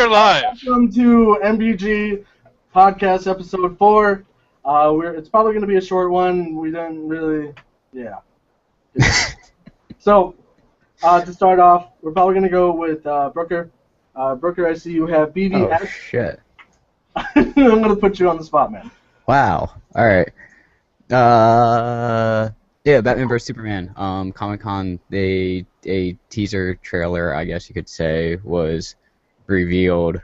We're live. Welcome to MBG Podcast Episode 4. It's probably going to be a short one. We didn't really, yeah. So, to start off, we're probably going to go with Brooker. Brooker, I see you have BVS. Oh, shit. I'm going to put you on the spot, man. Wow. Alright. Yeah, Batman vs. Superman. Comic-Con, a teaser trailer, I guess you could say, was revealed.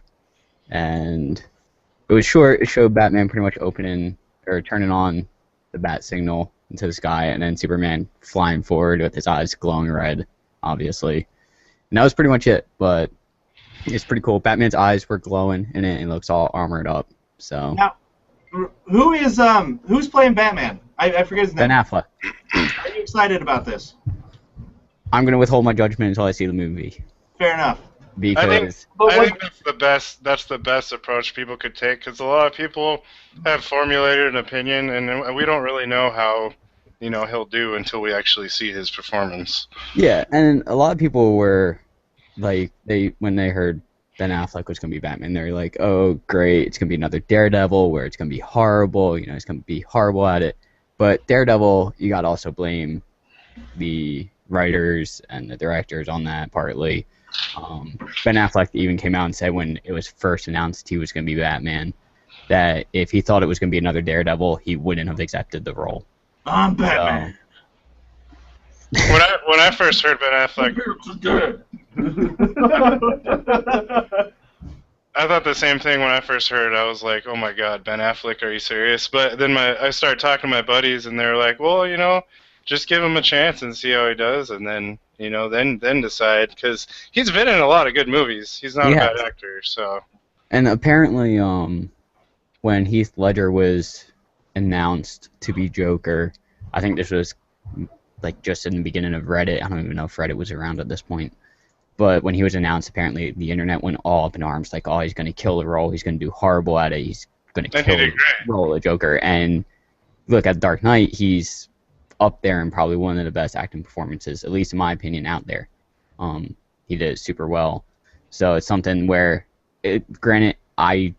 And it was short. It showed Batman pretty much turning on the bat signal into the sky, and then Superman flying forward with his eyes glowing red, obviously. And that was pretty much it, but it's pretty cool. Batman's eyes were glowing in it, and it looks all armored up. So now, who's playing Batman? I forget his name. Ben Affleck. Are you excited about this? I'm gonna withhold my judgment until I see the movie. Fair enough. Because I think that's the best approach people could take, because a lot of people have formulated an opinion, and we don't really know how he'll do until we actually see his performance. yeah, and a lot of people were like, when they heard Ben Affleck was gonna be Batman, they're like, oh great, it's gonna be another Daredevil where it's gonna be horrible. It's gonna be horrible at it. But Daredevil, you gotta also blame the writers and the directors on that partly. Ben Affleck even came out and said when it was first announced he was going to be Batman, that if he thought it was going to be another Daredevil, he wouldn't have accepted the role. I'm Batman. When I first heard Ben Affleck, I thought the same thing when I first heard it. I was like, oh my god, Ben Affleck, are you serious? But then I started talking to my buddies, and they're like, well, just give him a chance and see how he does, and then then decide, because he's been in a lot of good movies. He's not a bad actor, so. And apparently, when Heath Ledger was announced to be Joker, I think this was like just in the beginning of Reddit. I don't even know if Reddit was around at this point. But when he was announced, apparently the internet went all up in arms, like, oh, he's going to kill the role, he's going to do horrible at it, he's going to kill the role of Joker. And look, at Dark Knight, he's up there and probably one of the best acting performances, at least in my opinion, out there. He did it super well. So it's something where, granted, when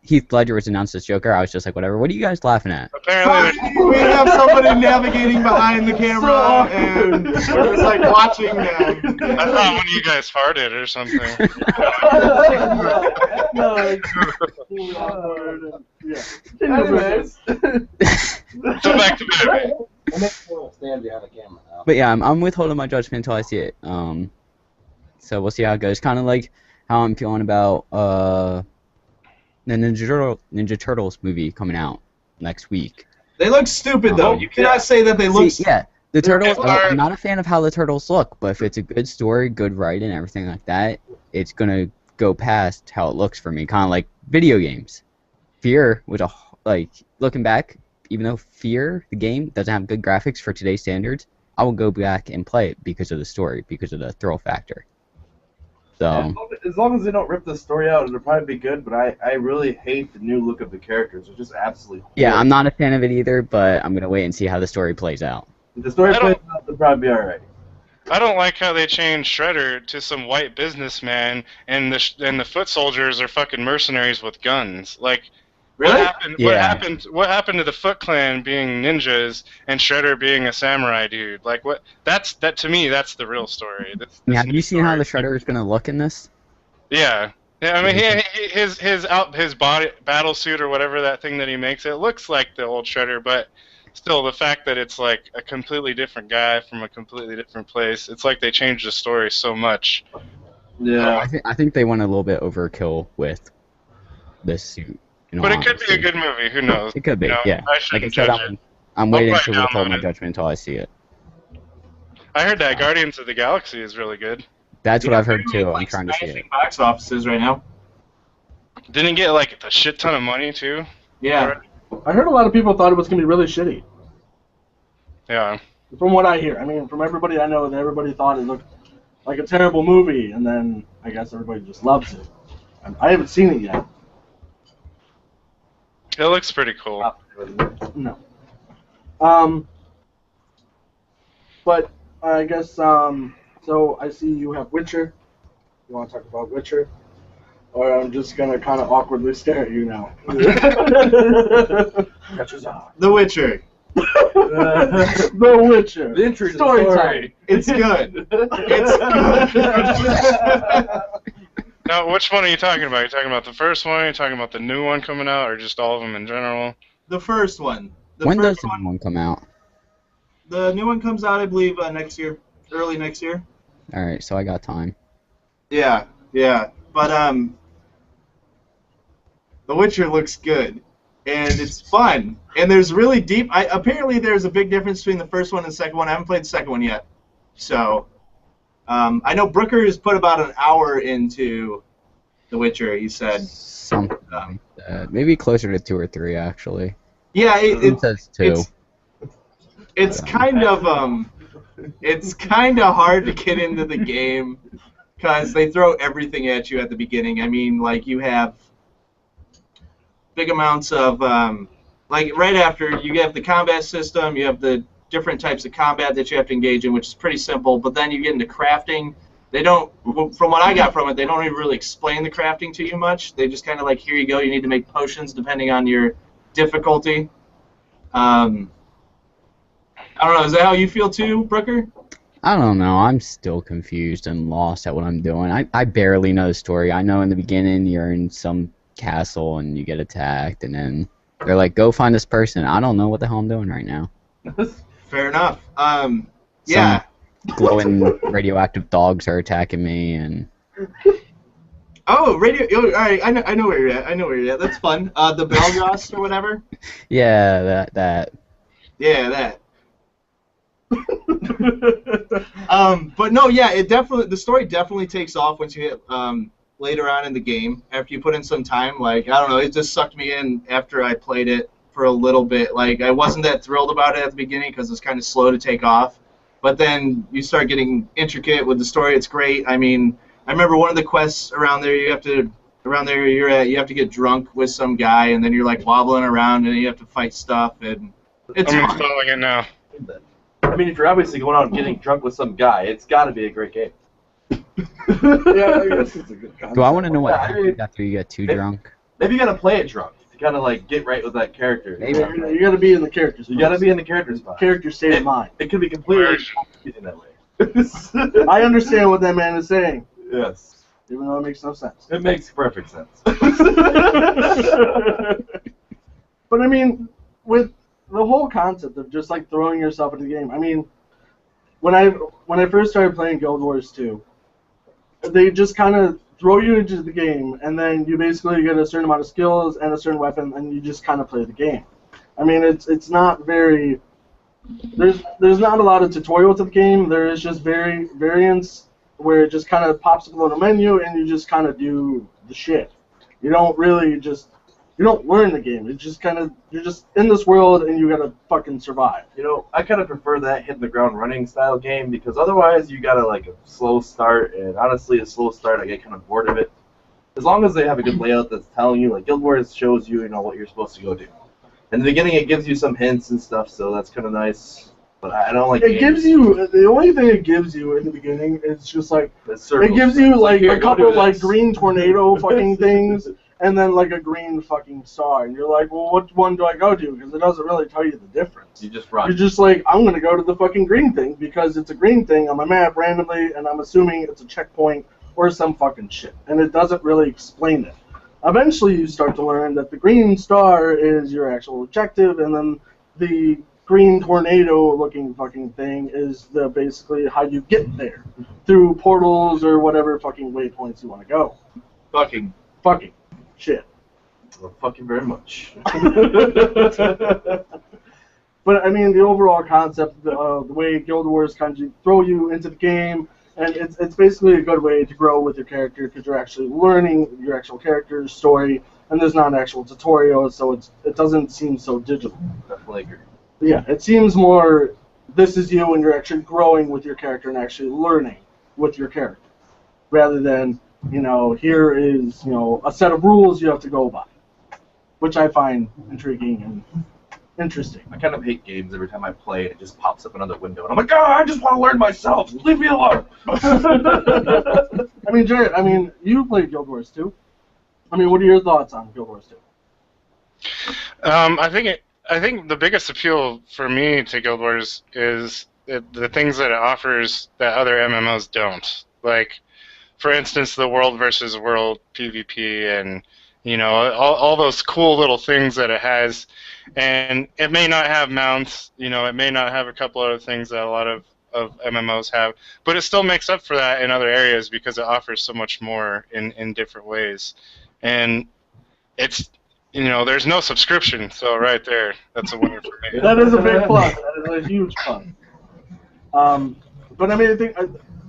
Heath Ledger was announced as Joker, I was just like, whatever, what are you guys laughing at? Apparently, We have somebody navigating behind the camera, and we're just like watching them. I thought one of you guys farted or something. Anyways. So back to Batman. Stand behind the camera now. But yeah, I'm withholding my judgment until I see it. So we'll see how it goes. Kind of like how I'm feeling about the Ninja Turtles movie coming out next week. They look stupid, though. You cannot say that they look. Yeah, the Turtles. I'm not a fan of how the Turtles look, but if it's a good story, good writing, everything like that, it's gonna go past how it looks for me. Kind of like video games. Fear was looking back, even though Fear, the game, doesn't have good graphics for today's standards, I will go back and play it because of the story, because of the thrill factor. So As long as they don't rip the story out, it'll probably be good, but I really hate the new look of the characters. They're just absolutely horrible. yeah, I'm not a fan of it either, but I'm going to wait and see how the story plays out. If the story plays out, it'll probably be alright. I don't like how they changed Shredder to some white businessman, and the foot soldiers are fucking mercenaries with guns. Like, Really? What happened? Yeah. What happened to the Foot Clan being ninjas and Shredder being a samurai dude? Like, what? That to me, that's the real story. Yeah, have you seen how the Shredder is going to look in this? Yeah. Yeah, I mean, his body battle suit or whatever that thing that he makes, it looks like the old Shredder, but still, the fact that it's like a completely different guy from a completely different place, it's like they changed the story so much. Yeah. I think they went a little bit overkill with this suit. But it could be a good movie. Who knows? It could be, yeah. I Like I shouldn't said, judge it. I'm waiting probably to withhold download my it. judgment until I see it. I heard that Guardians of the Galaxy is really good. That's what I've heard too. I'm trying to see it. Box offices right now. Didn't it get like a shit ton of money too? Yeah. I heard a lot of people thought it was going to be really shitty. Yeah. From what I hear. I mean, from everybody I know, everybody thought it looked like a terrible movie, and then I guess everybody just loves it. I haven't seen it yet. It looks pretty cool. No. But I guess, so I see you have Witcher. You want to talk about Witcher? Or I'm just gonna kind of awkwardly stare at you now. The Witcher. The Witcher. The intro Story time. It's good. It's good. Now, which one are you talking about? Are you talking about the first one? Are you talking about the new one coming out, or just all of them in general? The first one. When does the new one come out? The new one comes out, I believe, next year, early next year. All right, so I got time. Yeah, but The Witcher looks good, and it's fun, and there's really deep. Apparently, there's a big difference between the first one and the second one. I haven't played the second one yet, so I know Brooker has put about an hour into The Witcher. He said Something like that. Maybe closer to 2 or 3, actually. Yeah, It says 2. it's kind of it's kind of hard to get into the game because they throw everything at you at the beginning. I mean, like you have big amounts of like right after you have the combat system, you have the different types of combat that you have to engage in, which is pretty simple. But then you get into crafting. They don't, from what I got from it, they don't even really explain the crafting to you much. They just kind of like, here you go, you need to make potions depending on your difficulty. I don't know, is that how you feel too, Brooker? I don't know. I'm still confused and lost at what I'm doing. I barely know the story. I know in the beginning you're in some castle and you get attacked, and then they're like, go find this person. I don't know what the hell I'm doing right now. Fair enough. Yeah. Some glowing radioactive dogs are attacking me, and Oh, all right, I know where you're at. I know where you're at. That's fun. The Belgos or whatever. yeah, that. Yeah, that. But no, yeah, the story definitely takes off once you hit later on in the game. After you put in some time, like I don't know, it just sucked me in after I played it for a little bit. Like I wasn't that thrilled about it at the beginning because it's kind of slow to take off. But then you start getting intricate with the story. It's great. I mean, I remember one of the quests around there. You have to get drunk with some guy, and then you're like wobbling around, and you have to fight stuff, and it's I'm fun. installing it now. I mean, if you're obviously going out and getting drunk with some guy, it's got to be a great game. Yeah, I guess it's a good concept. Do I want to know what Yeah, I happens mean- after you get too drunk? Maybe you got to play it drunk to kind of like get right with that character. Maybe. You gotta be in the characters. You got to be in the character spot. character state of mind. It could be completely confusing that way. I understand what that man is saying, Yes. even though it makes no sense. It makes perfect sense. But I mean, with the whole concept of just like throwing yourself into the game, I mean, when I first started playing Guild Wars 2, they just kind of throw you into the game, and then you basically get a certain amount of skills and a certain weapon, and you just kind of play the game. I mean, it's not very. There's not a lot of tutorial to the game. There is just variants where it just kind of pops up a little menu, and you just kind of do the shit. You don't really just. You don't learn the game. It's just kind of you're just in this world and you gotta fucking survive. You know, I kind of prefer that hitting the ground running style game because otherwise you gotta like a slow start, and honestly, a slow start I get kind of bored of it. As long as they have a good layout that's telling you, like Guild Wars shows you, what you're supposed to go do. In the beginning, it gives you some hints and stuff, so that's kind of nice. But I don't like. It gives you the only thing it gives you in the beginning is just like it gives you like Here, a go couple do of like this. green tornado fucking things. And then like a green fucking star, and you're like, well, which one do I go to? Because it doesn't really tell you the difference. You just run. You're just like, I'm gonna go to the fucking green thing because it's a green thing on my map randomly, and I'm assuming it's a checkpoint or some fucking shit, and it doesn't really explain it. Eventually, you start to learn that the green star is your actual objective, and then the green tornado-looking fucking thing is the basically how you get there through portals or whatever fucking waypoints you want to go. Fucking. Shit. Well, fuck you very much. But I mean, the overall concept, the way Guild Wars kind of throw you into the game, and it's basically a good way to grow with your character because you're actually learning your actual character's story, and there's not an actual tutorial, so it doesn't seem so digital. Definitely agree. Yeah, it seems more this is you and you're actually growing with your character and actually learning with your character, rather than here is a set of rules you have to go by, which I find intriguing and interesting. I kind of hate games every time I play and it just pops up another window and I'm like, oh, I just want to learn myself. Leave me alone. I mean, Jared, I mean, you played Guild Wars 2. I mean, what are your thoughts on Guild Wars 2? I think the biggest appeal for me to Guild Wars is the things that it offers that other MMOs don't. Like, for instance, the world versus world PvP and all those cool little things that it has. And it may not have mounts, it may not have a couple other things that a lot of MMOs have, but it still makes up for that in other areas because it offers so much more in different ways. And it's, there's no subscription, so right there, that's a winner for me. That is a big plus. That is a huge plus. But I mean, I think,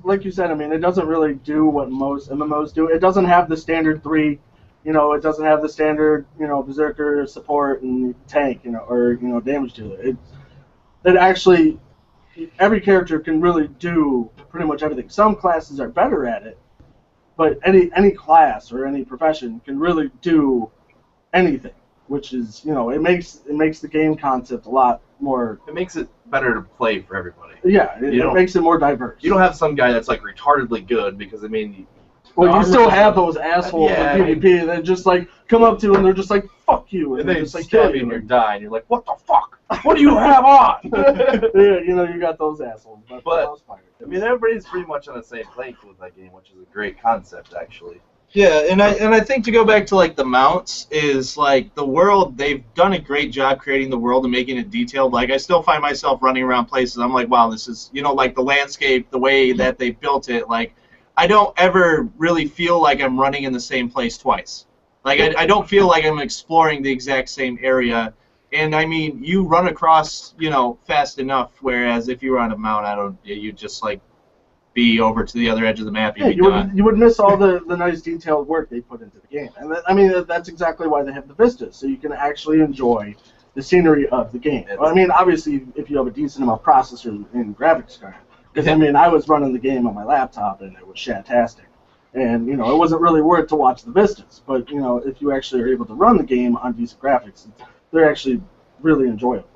like you said, I mean, it doesn't really do what most MMOs do. It doesn't have the standard 3. It doesn't have the standard, berserker support and tank, or damage dealer. It actually, every character can really do pretty much everything. Some classes are better at it, but any class or any profession can really do anything, which is, it makes the game concept a lot more. It makes it better to play for everybody. Yeah, it makes it more diverse. You don't have some guy that's like retardedly good because, I mean, well, you still have those assholes Yeah, in PvP that just like come up to you and they're just like, fuck you, and they they just like stab kill you and you. you're dying. You're like, what the fuck? What do you have on? Yeah, you got those assholes. But for the most part, I mean, everybody's pretty much on the same playing field with that game, which is a great concept, actually. Yeah, and I think to go back to like the mounts is like the world, they've done a great job creating the world and making it detailed. Like I still find myself running around places, I'm like, wow, this is, like the landscape, the way that they built it, like I don't ever really feel like I'm running in the same place twice. Like I don't feel like I'm exploring the exact same area. And I mean, you run across, fast enough, whereas if you were on a mount, you just like be over to the other edge of the map. yeah, you would miss all the nice detailed work they put into the game. And I mean, that's exactly why they have the vistas, so you can actually enjoy the scenery of the game. Well, I mean, obviously, if you have a decent amount of processor and graphics card. Because, I mean, I was running the game on my laptop, and it was shat-tastic. And, it wasn't really worth to watch the vistas. But, if you actually are able to run the game on decent graphics, they're actually really enjoyable.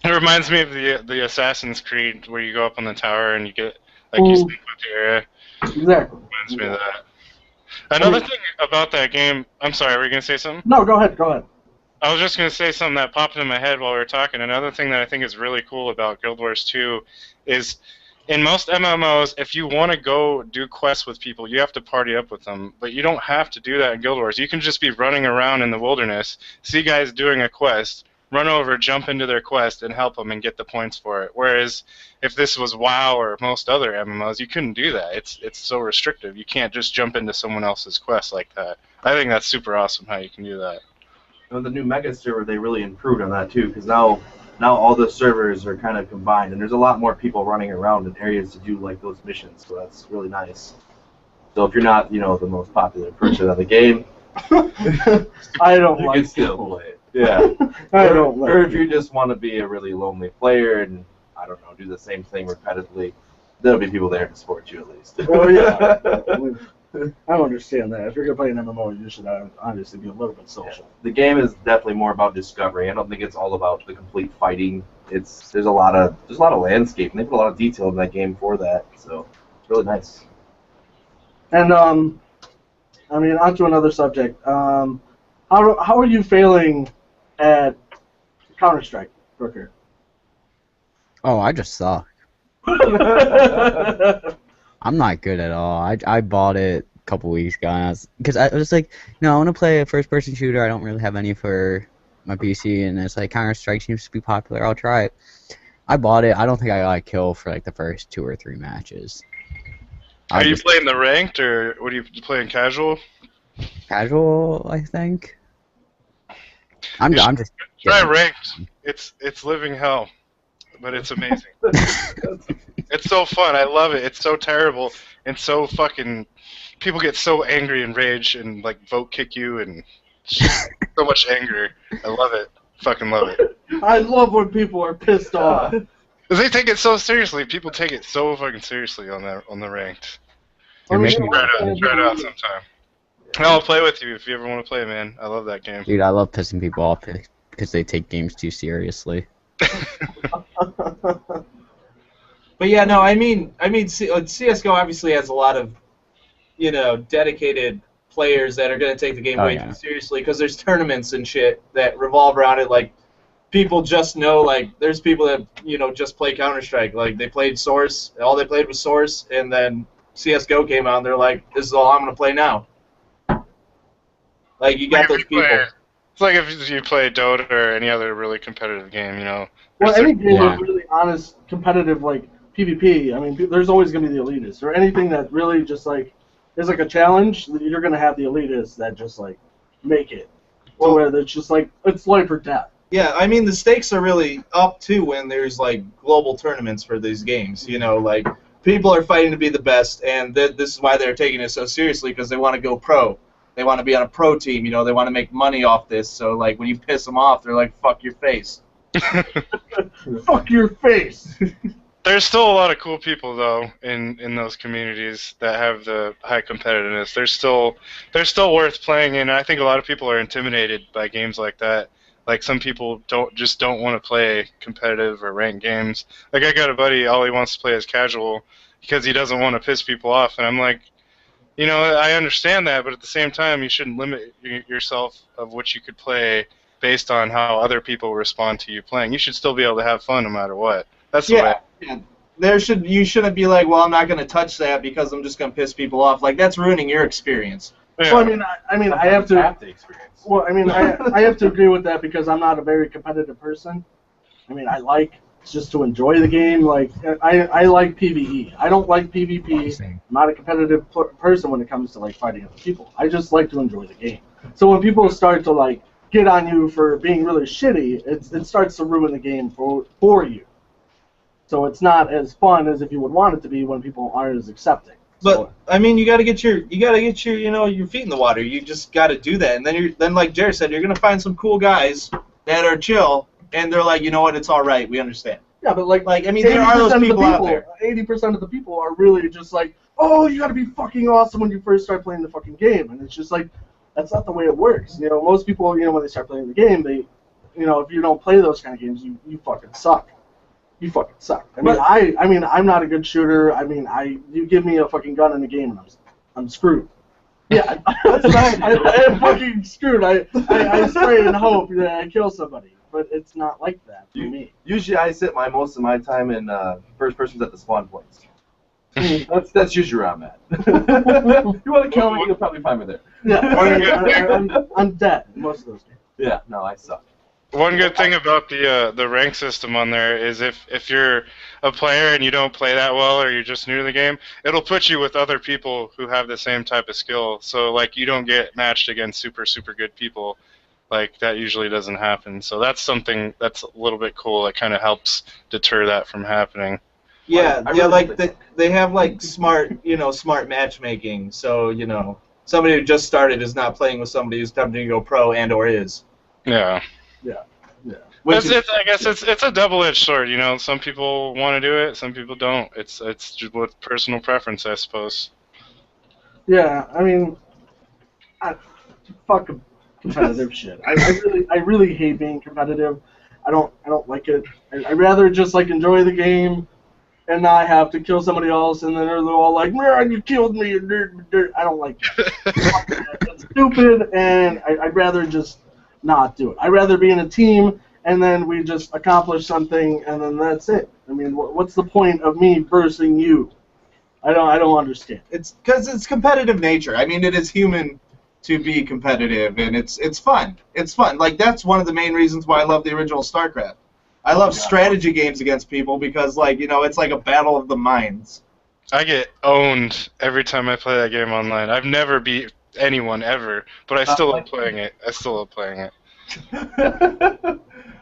It reminds me of the Assassin's Creed where you go up on the tower and you get, you speak with the area. Exactly. Reminds me of that. Another thing about that game, I'm sorry, were you going to say something? No, go ahead. I was just going to say something that popped in my head while we were talking. Another thing that I think is really cool about Guild Wars 2 is in most MMOs, if you want to go do quests with people, you have to party up with them. But you don't have to do that in Guild Wars. You can just be running around in the wilderness, see guys doing a quest, run over, jump into their quest, and help them and get the points for it. Whereas if this was WoW or most other MMOs, you couldn't do that. It's so restrictive. You can't just jump into someone else's quest like that. I think that's super awesome how you can do that. The new Mega server, they really improved on that too, because now all the servers are kind of combined, and there's a lot more people running around in areas to do like those missions, so that's really nice. So if you're not, the most popular person on the game, I don't you like can still people. play it. Yeah. I don't like Or if you people. just want to be a really lonely player and, I don't know, do the same thing repetitively, there'll be people there to support you at least. Oh, yeah. I understand that. If you're going to play an MMO, you should obviously be a little bit social. The game is definitely more about discovery. I don't think it's all about the complete fighting. There's a lot of landscape, and they put a lot of detail in that game for that. So it's really nice. And I mean, on to another subject. How are you failing at Counter-Strike, Brooker? Oh, I just suck. I'm not good at all. I bought it a couple weeks ago because I was like, I want to play a first-person shooter. I don't really have any for my PC, and it's like Counter-Strike seems to be popular. I'll try it. I bought it. I don't think I got a kill for like the first 2 or 3 matches. Are you playing the ranked, or what are you playing, casual? Casual, I think. I'm just Try ranked. It's living hell, but it's amazing. It's so fun. I love it. It's so terrible and so fucking. People get so angry and rage and like vote kick you and so much anger. I love it. Fucking love it. I love when people are pissed off. 'Cause they take it so seriously. People take it so fucking seriously on the ranked. You're making Try it out sometime. I'll play with you if you ever want to play, man. I love that game. Dude, I love pissing people off because they take games too seriously. But yeah, no, I mean, CS:GO obviously has a lot of, dedicated players that are going to take the game way too seriously because there's tournaments and shit that revolve around it. Like, people just know, like, there's people that, just play Counter-Strike. Like, they played Source, all they played was Source, and then CS:GO came out, and they're like, this is all I'm going to play now. Like, you got those people. It's like if you play Dota or any other really competitive game, Well, any game with really honest, competitive, like, PvP, I mean, there's always going to be the elitists. Or anything that really just, like, is like a challenge, you're going to have the elitists that just, like, make it. To where it's just, like, it's life or death. Yeah, I mean, the stakes are really up, too, when there's, like, global tournaments for these games. Like, people are fighting to be the best, and this is why they're taking it so seriously, because they want to go pro. They want to be on a pro team, they want to make money off this, so, like, when you piss them off, they're like, fuck your face. Fuck your face! There's still a lot of cool people though in those communities that have the high competitiveness. They're still worth playing, and I think a lot of people are intimidated by games like that. Like, some people don't want to play competitive or ranked games. Like, I got a buddy, all he wants to play is casual because he doesn't want to piss people off, and I'm like, I understand that, but at the same time, you shouldn't limit yourself of what you could play based on how other people respond to you playing. You should still be able to have fun no matter what. That's the way. Yeah. You shouldn't be like, well, I'm not going to touch that because I'm just going to piss people off. Like, that's ruining your experience. Yeah. Well, I have to. Well, I have to agree with that because I'm not a very competitive person. I mean, I like just to enjoy the game. Like, I like PvE. I don't like PvP. I'm not a competitive person when it comes to, like, fighting other people. I just like to enjoy the game. So when people start to, like, get on you for being really shitty, it starts to ruin the game for you. So it's not as fun as if you would want it to be when people aren't as accepting. But I mean, you got to get your your feet in the water. You just got to do that, and then like Jared said, you're gonna find some cool guys that are chill, and they're like, you know what, it's all right, we understand. Yeah, but like I mean, there are those people out there. 80% of the people are really just like, oh, you got to be fucking awesome when you first start playing the fucking game, and it's just like, that's not the way it works. Most people, when they start playing the game, they, if you don't play those kind of games, you fucking suck. You fucking suck. I mean, I'm not a good shooter. I mean, you give me a fucking gun in the game, and I'm screwed. Yeah, that's right. I'm fucking screwed. I spray and hope that I kill somebody, but it's not like that for me. Usually, I sit most of my time in first persons at the spawn points. That's usually where I'm at. You want to kill me, you'll probably find me there. Yeah, I'm dead in most of those games. Yeah, no, I suck. One good thing about the rank system on there is if you're a player and you don't play that well or you're just new to the game, it'll put you with other people who have the same type of skill. So, like, you don't get matched against super good people. Like, that usually doesn't happen. So that's something that's a little bit cool. It kind of helps deter that from happening. Yeah, they have, like, smart matchmaking. So, somebody who just started is not playing with somebody who's attempting to go pro and/or is. Yeah. Yeah. I guess it's a double-edged sword. Some people want to do it, some people don't. It's just with personal preference, I suppose. Yeah, I mean, fuck competitive shit. I really hate being competitive. I don't like it. I'd rather just, like, enjoy the game and not have to kill somebody else, and then they're all like, "Man, you killed me!" I don't like that. That's stupid, and I'd rather just not do it. I'd rather be in a team, and then we just accomplish something, and then that's it. I mean, what's the point of me versing you? I don't understand. It's because it's competitive nature. I mean, it is human to be competitive, and it's fun. It's fun. Like, that's one of the main reasons why I love the original StarCraft. I love strategy games against people because, like, it's like a battle of the minds. I get owned every time I play that game online. I've never beat anyone ever, but I still love playing it.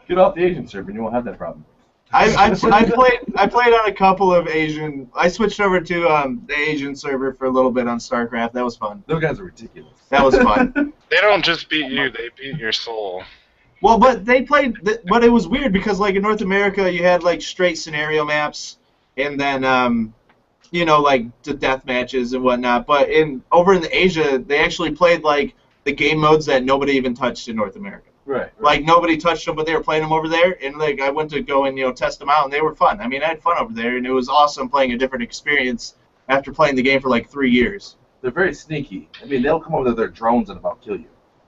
Get off the Asian server and you won't have that problem. I played on a couple of Asian. I switched over to the Asian server for a little bit on StarCraft. That was fun. Those guys are ridiculous. That was fun. They don't just beat you; they beat your soul. Well, but they played. But it was weird because, like, in North America, you had, like, straight scenario maps, and then like the death matches and whatnot. But over in Asia, they actually played, like, the game modes that nobody even touched in North America. Right. Like nobody touched them, but they were playing them over there, and like I went to go and test them out, and they were fun. I mean, I had fun over there, and it was awesome playing a different experience after playing the game for like 3 years. They're very sneaky. I mean, they'll come over with their drones and about kill you.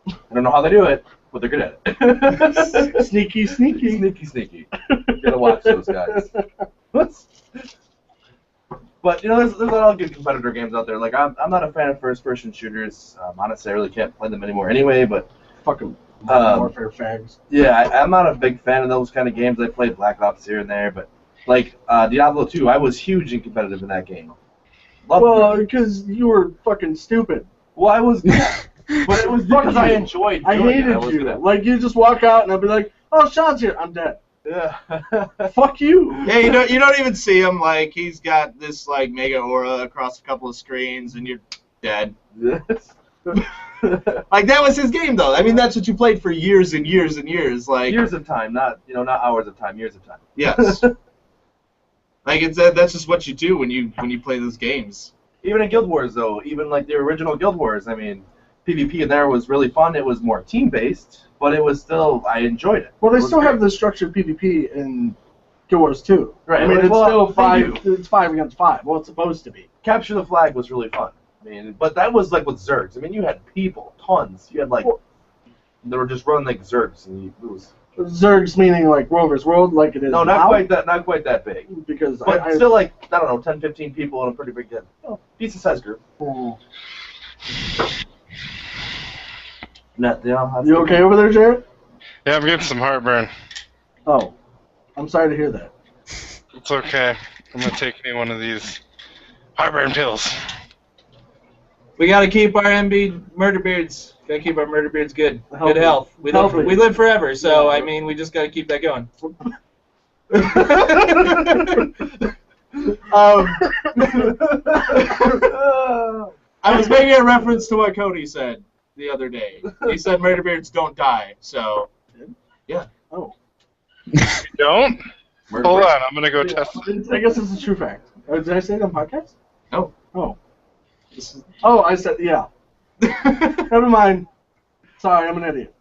I don't know how they do it, but they're good at it. Sneaky, sneaky. Sneaky. You gotta watch those guys. But there's a lot of good competitor games out there. Like I'm not a fan of first-person shooters. Honestly, I really can't play them anymore anyway. But Fucking Modern Warfare fags. yeah, I'm not a big fan of those kind of games. I played Black Ops here and there, but like Diablo 2, I was huge and competitive in that game. Well, because you were fucking stupid. Well, I was, but it was because I enjoyed. I doing it. hated was you. gonna- Like, you just walk out and I'd be like, oh, Sean's here. I'm dead. Yeah. Fuck you. Yeah, you don't even see him. Like he's got this like mega aura across a couple of screens, and you're dead. Like that was his game, though. I mean, that's what you played for years and years and years. Like Years of time, not hours of time. Years of time. yes. Like that's just what you do when you play those games. Even in Guild Wars, though, even like the original Guild Wars, I mean, PvP in there was really fun. It was more team-based, but it was still, I enjoyed it. Well, It they was still great. have the structured PvP in Guild Wars 2. Right, I mean, it's well, still they five. do. It's 5 against 5. Well, it's supposed to be. Capture the Flag was really fun. I mean, but that was like with Zergs. I mean, you had people, tons. You had like, they were just running like Zergs, and it was Zergs meaning like Rover's World, like it is not now. quite that big. Because But I still, like, I don't know, 10, 15 people in a pretty big, decent sized group. You okay over there, Jared? Yeah, I'm getting some heartburn. Oh, I'm sorry to hear that. It's okay. I'm gonna take me one of these heartburn pills. We gotta keep our MB murder beards. Gotta keep our murder beards good. Healthy. Good health. We Healthy. live forever, so Yeah. I mean we just gotta keep that going. I was making a reference to what Cody said the other day. He said murder beards don't die, so Oh, You don't? Hold on, I'm gonna go test. I guess it's a true fact. Did I say it on podcast? No. Oh. Oh, I said yeah. Never mind. Sorry, I'm an idiot.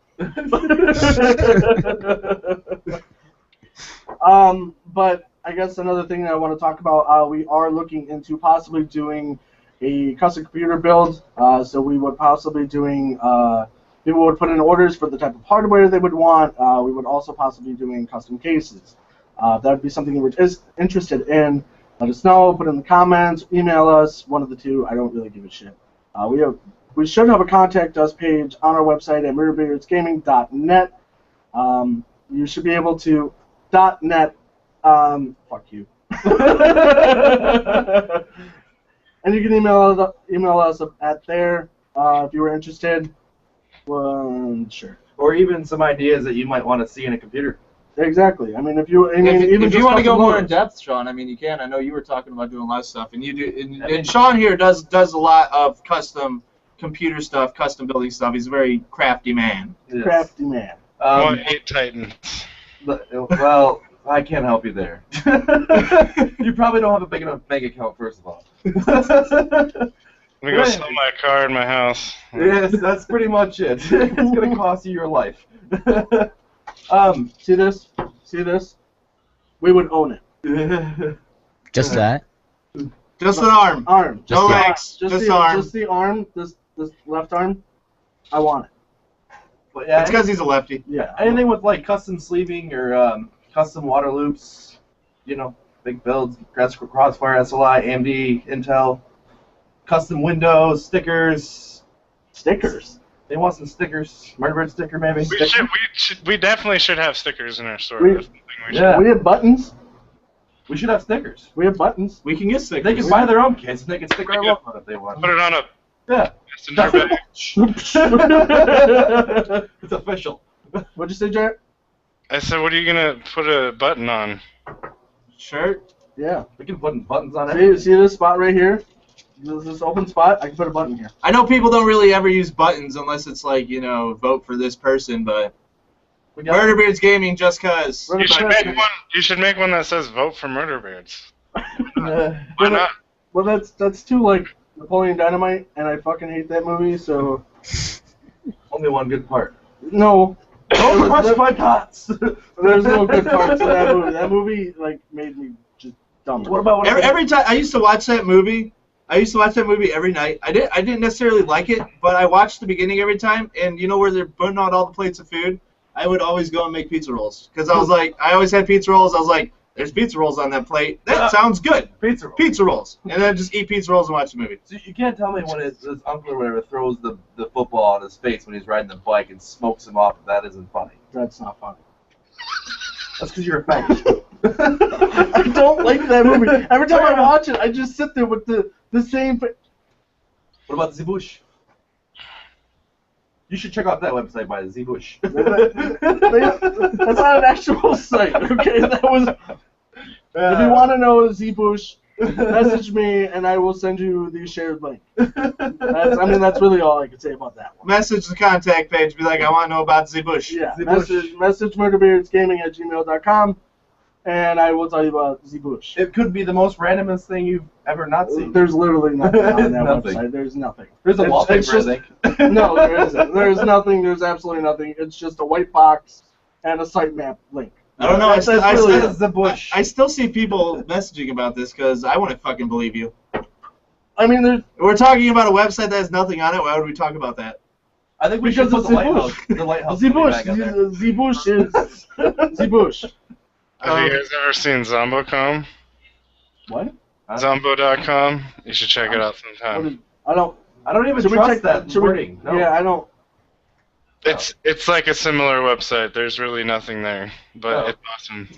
But I guess another thing that I want to talk about, we are looking into possibly doing a custom computer build. So we would possibly doing, people would put in orders for the type of hardware they would want. We would also possibly be doing custom cases. If that would be something you were interested in, let us know, put in the comments, email us, one of the two. I don't really give a shit. We should have a contact us page on our website at murderbeardsgaming.net. You should be able to .net. Fuck you. And you can email us at there if you were interested. Sure. Or even some ideas that you might want to see in a computer. Exactly. I mean, if you want to go more in depth, Sean, I mean you can. I know you were talking about doing a lot of stuff, and you do. and Sean here does a lot of custom computer stuff, custom building stuff. He's a very crafty man. Yes. crafty man. I 8 Titans. Well, I can't help you there. You probably don't have a big enough bank account, first of all. I'm gonna go sell my car in my house. Yes, that's pretty much it. It's gonna cost you your life. See this? See this? We would own it. Just that? Just an arm. Arm. Just No the- legs. Just arm. Just the arm. This left arm. I want it. But yeah, It's because he's a lefty. Yeah. anything with like custom sleeving or custom water loops, big builds, Crossfire, SLI, AMD, Intel, custom windows, stickers. Stickers. They want some stickers. Murderbird sticker, maybe. We definitely should have stickers in our store. We- That's something we should. Yeah. We have buttons. We should have stickers. We have buttons. We can get stickers. They can buy their own kits and they can stick our logo on it if they want. Put it on a Yeah. messenger bag. It's official. What'd you say, Jared? I said, what are you gonna put a button on? shirt. Yeah. We can put buttons on it. See this spot right here? This open spot? I can put a button here. I know people don't really ever use buttons unless it's like, vote for this person, but We got Murderbeards Gaming just cause. Run You it should by make us. one. You should make one that says "Vote for Murderbeards." uh, Why not? Well, that's too like Napoleon Dynamite, and I fucking hate that movie. So only one good part. no, Don't crush my tots. There's no good parts in that movie. That movie like made me just dumb. What about when Every time I used to watch that movie, every night. I didn't necessarily like it, but I watched the beginning every time. And you know where they're putting out all the plates of food? I would always go and make pizza rolls because I was like, I always had pizza rolls. I was like, there's pizza rolls on that plate. That sounds good. pizza roll? Pizza rolls, and then just eat pizza rolls and watch the movie. So you can't tell me when his uncle or whatever throws the football on his face when he's riding the bike and smokes him off. That isn't funny. That's not funny. That's because you're a faggot. I don't like that movie. Every time I watch it, I just sit there with the same. What about Zebush? You should check out that website by Zebush. That's not an actual site, okay? That was. If you want to know Z-Bush, message me and I will send you the shared link. That's really all I can say about that one. Message the contact page. Be like, I want to know about Z-Bush. Yeah, Z-Bush. message murderbeardsgaming@gmail.com and I will tell you about Z-Bush. It could be the most randomest thing you've ever not seen. There's literally nothing on that Nothing. website. There's nothing. There's a It's wallpaper, just- I think. No, there isn't. There's nothing. There's absolutely nothing. It's just a white box and a sitemap link. I don't know. That's really it. Zebush. I still see people messaging about this because I wouldn't fucking believe you. I mean, there's We're talking about a website that has nothing on it. Why would we talk about that? I think we because should it's put the lighthouse Z-Bush. back on there. Z-Bush is Z-Bush. Have you guys ever seen Zombo.com? What? Zombo.com? You should check it out What sometime. is, I don't. I don't even Should we trust check that should we- wording. No. Yeah, I don't. It's like a similar website. There's really nothing there, but Oh. it's awesome.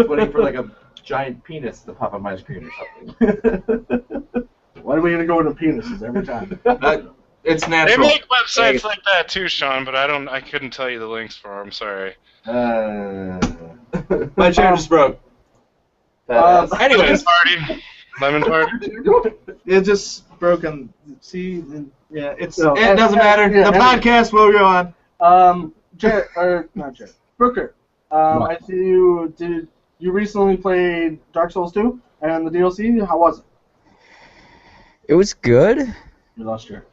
Waiting for like a giant penis to pop on my screen or something. Why are we gonna go into penises every time? It's They natural. make websites like that too, Sean, but I couldn't tell you the links for them. Sorry. My chair just broke. Badass. Lemon Anyways, party. Lemon party. it just broke on. See, yeah, it No, doesn't matter. yeah, The podcast will go on. Jared, or not Jared, Brooker. I see you did. You recently played Dark Souls 2 and the DLC. How was it? It was good. You lost your.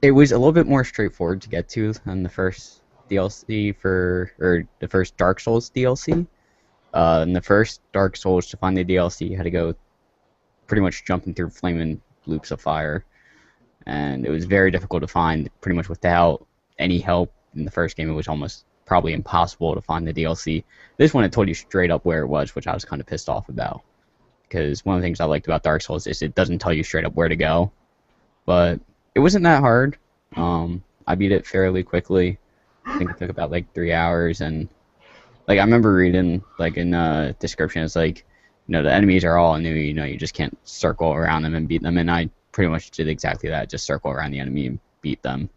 It was a little bit more straightforward to get to than the first DLC or the first Dark Souls DLC. In the first Dark Souls, to find the DLC, you had to go pretty much jumping through flaming loops of fire, and it was very difficult to find. Pretty much without any help in the first game, it was almost probably impossible to find the DLC. This one, it told you straight up where it was, which I was kind of pissed off about. Because one of the things I liked about Dark Souls is it doesn't tell you straight up where to go. But it wasn't that hard. I beat it fairly quickly. I think it took about like 3 hours, and like I remember reading like in the description, it's like, you know, the enemies are all new. You know, you just can't circle around them and beat them. And I pretty much did exactly that. Just circle around the enemy and beat them.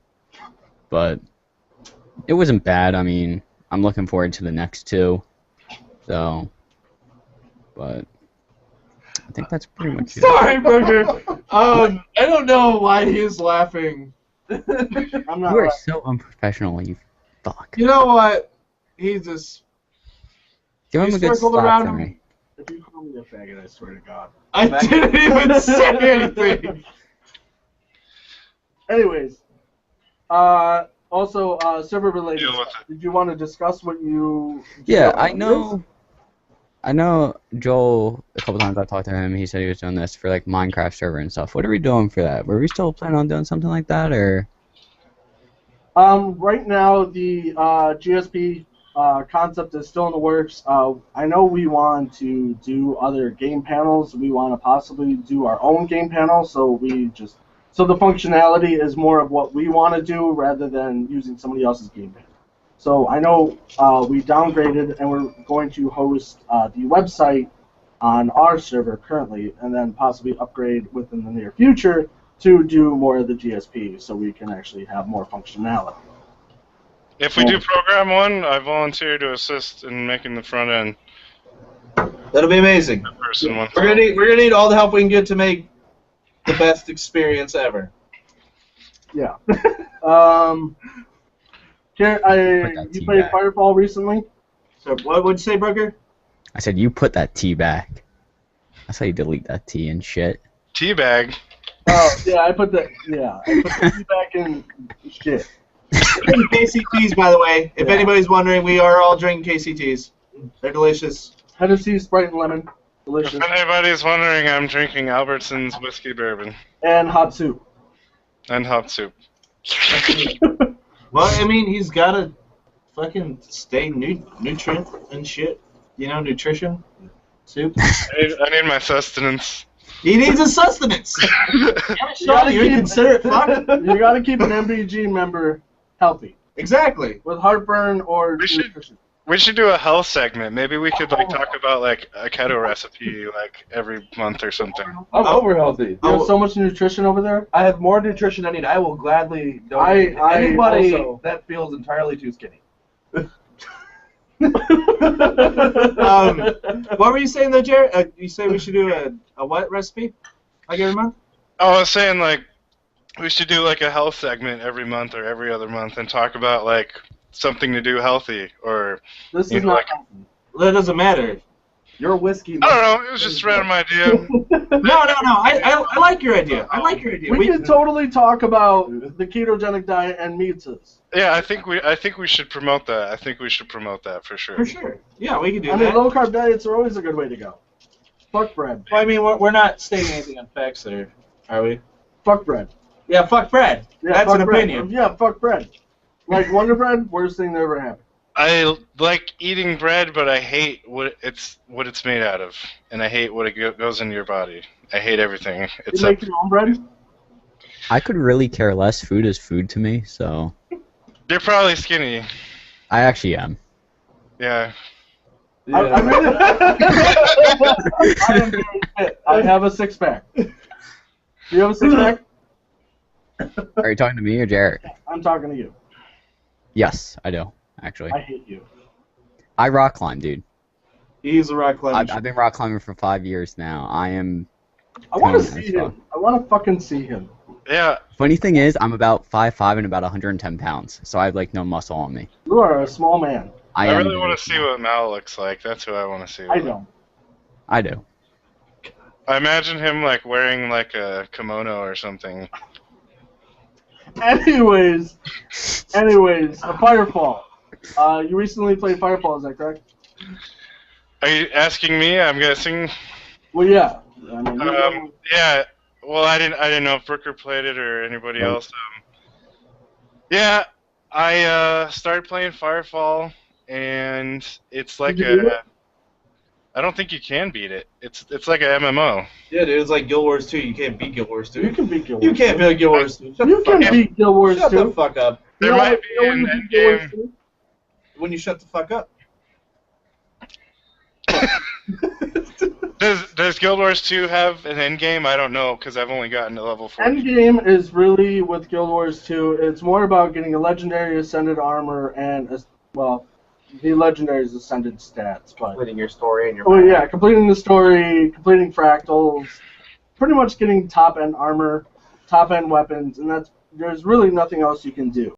But it wasn't bad. I mean, I'm looking forward to the next two. So, but I think that's pretty much it. Sorry, Booker. I don't know why he's laughing. I'm not. You are right. so unprofessional, you fuck. You know what? He just. Give him you a good circled slap around for him. me. If you call me a faggot, I swear to God. I didn't even say anything. Anyways, also server related. Deal with Stuff. Did you want to discuss what you? Yeah, I know. I know Joel, a couple times I talked to him, he said he was doing this for like Minecraft server and stuff. What are we doing for that? Were we still planning on doing something like that, or? Right now the GSP concept is still in the works. I know we want to do other game panels. We want to possibly do our own game panel. So the functionality is more of what we want to do rather than using somebody else's game panel. So I know we downgraded and we're going to host the website on our server currently, and then possibly upgrade within the near future to do more of the GSP, so we can actually have more functionality. If we do program one, I volunteer to assist in making the front end That'll be amazing. person one. We're gonna need all the help we can get to make the best experience ever. Yeah. Put that You tea played back. Firefall recently? So what would you say, Brooker? I said you put that T back. I saw you delete that T and shit. Teabag. Oh, yeah, I put the tea back in shit. Drinking KCTs, by the way. If Yeah. anybody's wondering, we are all drinking KCTs. They're delicious. Hennessy, Sprite, and lemon. If Delicious. anybody's wondering, I'm drinking Albertson's whiskey bourbon And hot soup. and hot soup. Well, I mean, he's got to fucking stay nutrient and shit. You know, nutrition. Soup. I need my sustenance. He needs a sustenance. gotta you keep- consider it fuck. You gotta keep an MBG member healthy. Exactly. With heartburn or We should- nutrition. We should do a health segment. Maybe we could like talk about like a keto recipe like every month or something. I'm over healthy. You have so much nutrition over there? I have more nutrition I need. I will gladly donate to I anybody also- that feels entirely too skinny. What were you saying though, Jared? You say we should do a what recipe? Like every month? Oh, I was saying like we should do like a health segment every month or every other month and talk about like something to do healthy or This You is know, not. That doesn't matter. Your whiskey. I don't know. It was just a random idea. No. I like your idea. I like your idea. We can totally talk about the ketogenic diet and pizzas. Yeah, I think we should promote that. I think we should promote that for sure. For sure. Yeah, we can do I mean, that. low carb diets are always a good way to go. Fuck bread. Well, I mean, we're not stating anything on facts there, are we? Fuck bread. Yeah, fuck bread. Yeah, That's fuck an bread. opinion. Yeah, fuck bread. Like Wonder Bread, worst thing that ever happened. I like eating bread, but I hate what it's made out of, and I hate what it goes into your body. I hate everything. It's You make your own bread? I could really care less. Food is food to me, so You're probably skinny. I actually am. Yeah. I really, I am very fit. I have a six pack. Do you have a six pack? Are you talking to me or Jarrett? I'm talking to you. Yes, I do. Actually, I hate you. I rock climb, dude. He's a rock climber. I've been rock climbing for 5 years now. I am. I want to Tony, see that's him. I want to fucking see him. Yeah. Funny thing is, I'm about 5'5" and about 110 pounds, so I have like no muscle on me. You are a small man. I am really want to see what Mal looks like. That's who I want to see. I don't. I do. I imagine him like wearing like a kimono or something. Anyways, a Firefall. You recently played Firefall, is that correct? Are you asking me? I'm guessing. Well, yeah. I mean, Yeah. Well, I didn't know if Brooker played it or anybody else. Yeah, I started playing Firefall, and it's like Did you beat it? I don't think you can beat it. It's like a MMO. Yeah, dude, it's like Guild Wars 2. You can't beat Guild Wars 2. you can beat Guild You Wars. can't beat Guild Wars 2. Shut You the fuck can up. beat Guild Wars Shut the too. fuck up. There You know might what- be you know when an you end beat Guild Wars game. too? When you shut the fuck up. Does Guild Wars 2 have an end game? I don't know because I've only gotten to level 4. Endgame is really with Guild Wars 2. It's more about getting a legendary ascended armor and the legendary's ascended stats. But Completing your story and your. oh yeah, completing the story, completing fractals, pretty much getting top end armor, top end weapons, and there's really nothing else you can do.